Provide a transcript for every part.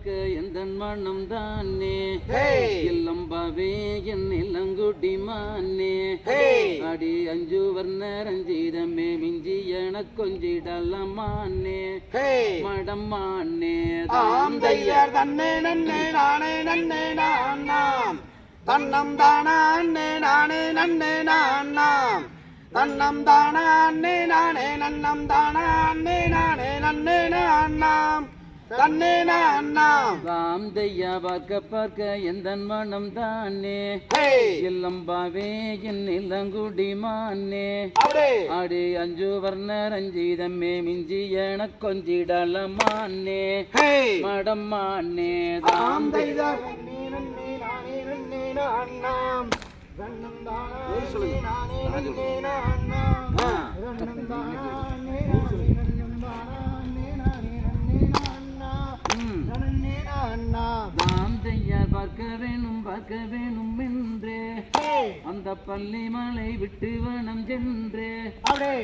எந்த மனம் தானே இல்லம்பாவே என் இளங்குடி மானே அடி அஞ்சு வர்ண ரஞ்சிதமே மிஞ்சி என கொஞ்சிடலமானே மடமானே தாம் தையர் தன்னே நன்னே நானே நன்னே நாம் தன்னம் தானே நானே நன்னே நாம் தன்னம் தானே நானே நன்னம் தானே நானே நன்னே நாம் தன்னே நாம் தாம் தையா பார்க்க பார்க்க எந்த மனம் தானே இல்லம்பாவே என் இளங்குடி மானே அடி அஞ்சு வர்ண ரஞ்சிதமே மிஞ்சி என கொஞ்சிடலமானே மடமானே தாம் தையா நன்னே நானே நன்னே நாம் தன்னம் தானே நானே நன்னே நாம் தன்னம் தானே தாம் தையார் பார்க்க வேணும் என்றே அந்த பள்ளி மலை விட்டு வனம் சென்றே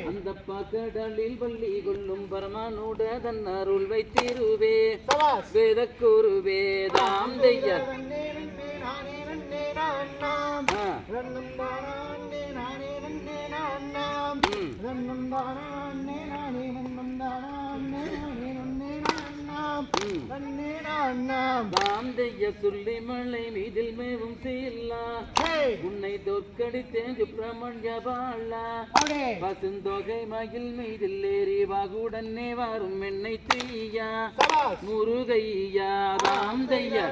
அந்த பாக்கடலில் பள்ளி கொள்ளும் பரமானுட தன் அருள் வைத்திருவே வேதக்குருவே தாம் தையார் தாம் தைய சொல்லி மலை மீதில் மேவும் செய்யலா உன்னை தோற்கடித்தேன் சுப்பிரமணிய பாலா பசுந்தொகை மகிழ் மீதில் ஏறி வாகுடனே வரும் என்னை தீயா முருகையா தாம் தைய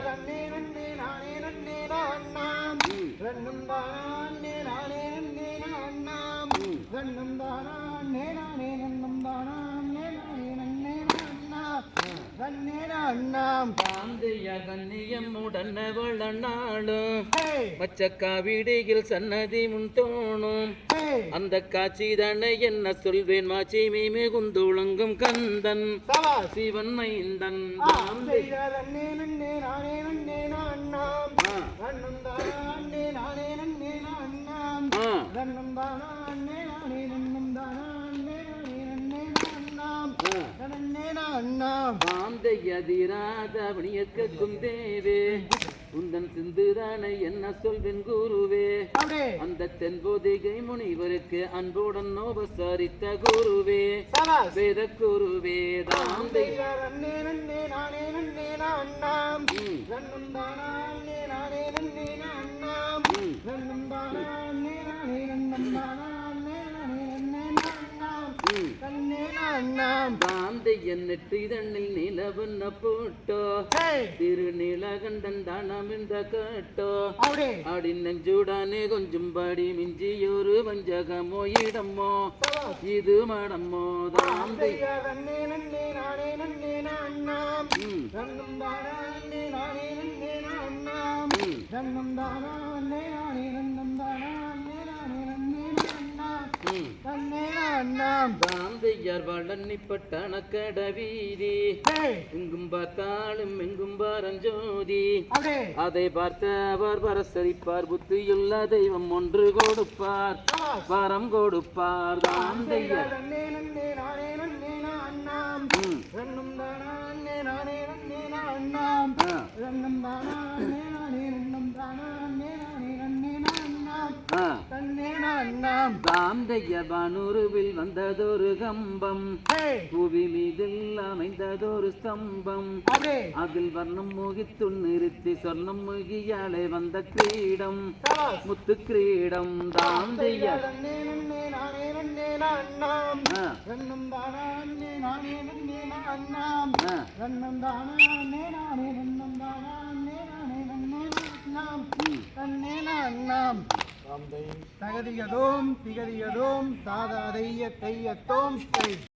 மச்சக்காவிடியில் சன்னதி முன் தோணும் அந்த காட்சி தானே என்ன சொல்வேன் மாச்சி மீமே குந்துளங்கும் கந்தன் சிவன் மைந்தன் அதிராதவணியற்கும் தேவே உந்தன் சிந்துதானே என்ன சொல்வேன் குருவே அந்த தென்போதிகை முனிவருக்கு அன்புடன் உபசரித்த குருவே வேத குருவே தாம் நெற்றிதண்ணில் நிலவண்ண போட்டோ திருநீலகண்டன் தானம் இந்த கேட்டோ அடி நெஞ்சுடானே கொஞ்சம் பாடி மிஞ்சியொரு வஞ்சகமோ இடமோ இது மடமோ தாம் வளன்னிப்பட்டண கடவீதி எங்கும் பார்த்தாலும் எங்கும் பாரஞ்சோதி அதை பார்த்த அவர் பரசரிப்பார் புத்தியுள்ள தெய்வம் ஒன்று கொடுப்பார் வரம் கொடுப்பார் தான் தையர் பானுருவில் வந்ததொரு கம்பம் புவி மீதில் அமைந்ததொரு ஸ்தம்பம் அதில் வர்ணம் மோகித்து நிறுத்தி சொர்ணம் முகியாலே வந்த கிரீடம் முத்து கிரீடம் தாம் தைய தகதியதோம் திகதியதோம் சாதாதைய தையத்தோம்